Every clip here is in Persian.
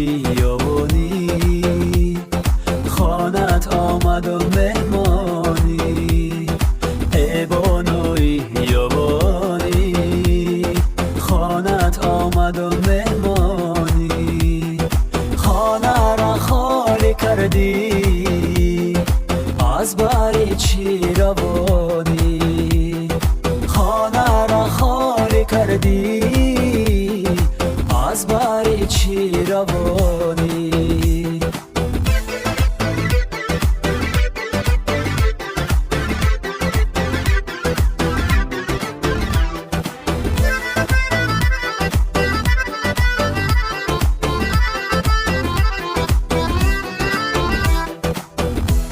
بیابانی خانت آمد و مهمانی ای بانوی یابانی خانت آمد و مهمانی خانه را خالی کردی از باری چی روانی خانه را خالی کردی از باری چی روانی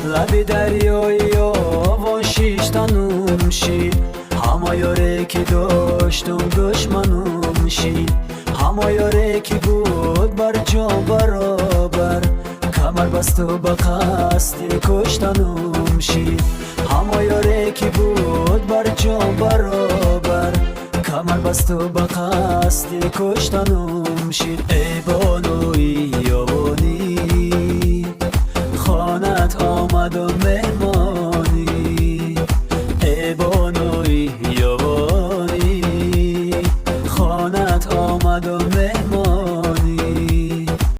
لبی دریایی آوان شیشتنم شید همه یاره که داشتم دشمنم شید همه یاره که بود بر جان برابر کمر بست و به قصد کشتنم شید همه یاره که بود بر جان برابر کمر بست و به قصد کشتنم شید